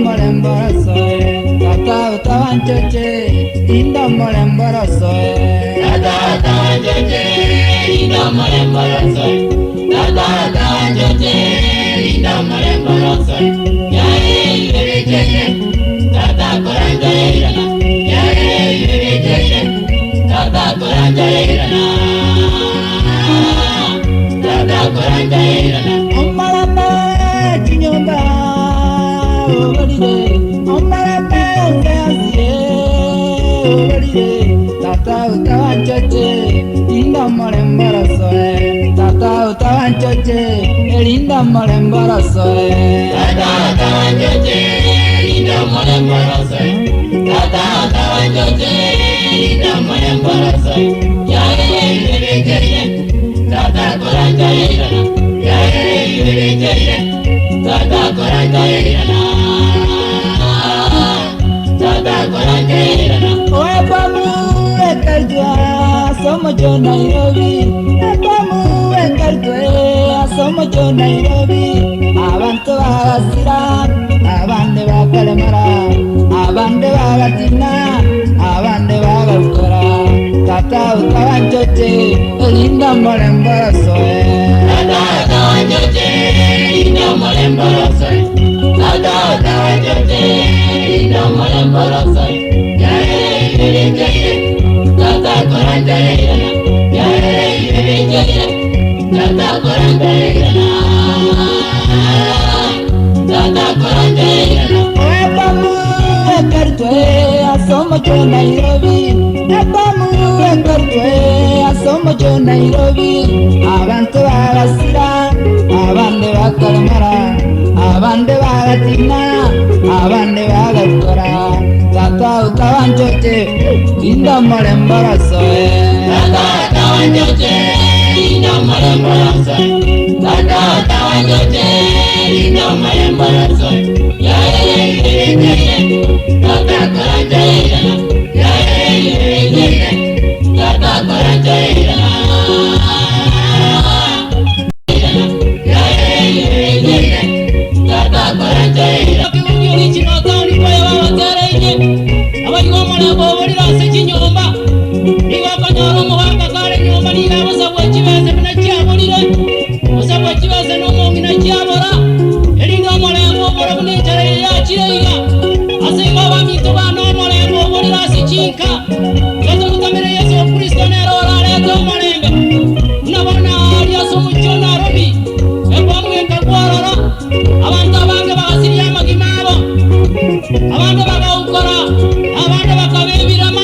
molemborosoe tata utawanchoche lindo molemborosoe tata utawanchoche lindo molemborosoe tata utawanchoche lindo molemborosoe yae yurecheche tata koranjairana yae yurecheche tata koranjairana tata koranjairana ommalamba chinyomba obalire ommalamba onseasiye obalire tata utawanchoche lindo molemborosoe tata utawanchoche lindo molemborosoe tata utawanchoche lindo molemborosoe tata utawanchoche lindo molemborosoe yae yurecheche tata koranjairana yae yurecheche tata koranjairana tata koranjairana Oepamu ekarjua somojo Nairobi Epamu ekarjua somojo Nairobi Abantu bagasira abande bakalemara abande bagatina abande bagakora tata utawanchoche linda molemborosoe tata utawanchoche lindo molemborosoe tata utawanchoche lindo molemborosoe yae yurecheche tata koranjairana yae yurecheche tata koranjairana tata koranjairana Epamu ekarjua somojo Nairobi Epamu ekarjua somojo Nairobi Abantu bagasira abande bakalemara abande bagatina abande bagakora tata utawanchoche lindo molemborosoe tata utawanchoche lindo molemborosoe tata utawanchoche lindo molemborosoe yae yurecheche tata koranjairana yae yurecheche tata koranjairana yae yurecheche tata koranjairana abantu abange bagasirya amagima abo abandi bagawukora abandi bakabebirama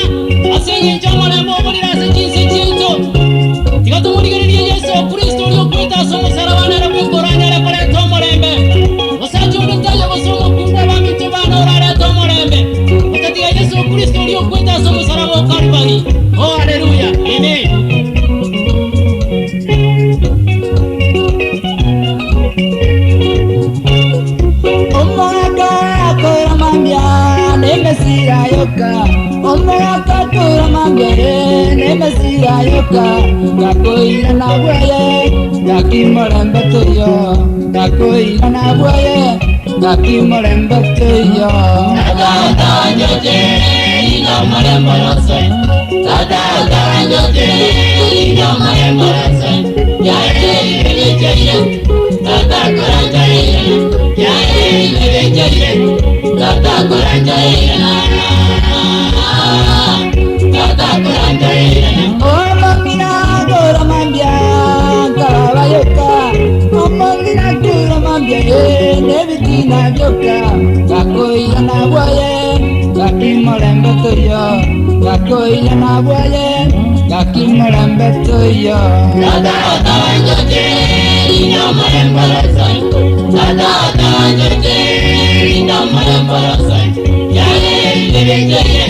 asenga icyomulembe obulira sekinsi kinzo tigatumurigirira Yesu Kristo lyokwitaasa omusaraba neragwikoranya lekoleta omulembe osajunditaye busumu kungwe bamintu bana oraleta omulembe otatiga Yesu Kristo lyokwitaasa omusaraba okalvari. Oh, haleluya, amen. Nemesira yoka omwaka turamambere nemesira yoka gakoira nabweye gakimolembe tuyo gakoira nabweye gakimolembe tuyo tata utawanchoche lindo molemborosoe tata utawanchoche lindo molemborosoe yae yurecheche tata koranjairana yae yurecheche tata koranjairana tata koranjairana omongina turamambya kalabayoka omongina turamambya nebitina byoka gakoira nabweye gakimolembe tuyo gakoira nabweye gakimolembe tuyo tata utawanchoche lindo molemborosoe tata utawanchoche lindo molemborosoe yae yurecheche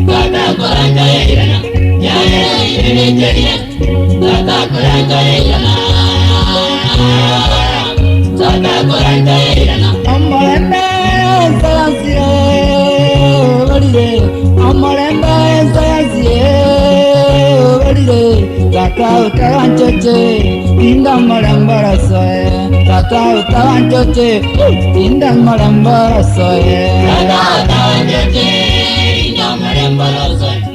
tata koranjairana yae yurecheche tata koranjairana tata koranjairana omulembe ensayansiye obalire omulembe ensayansiye obalire Tata utaban choche, indang malambara soe. Tata utaban choche, indang malambara soe. Tata utaban choche, indang malambara soe.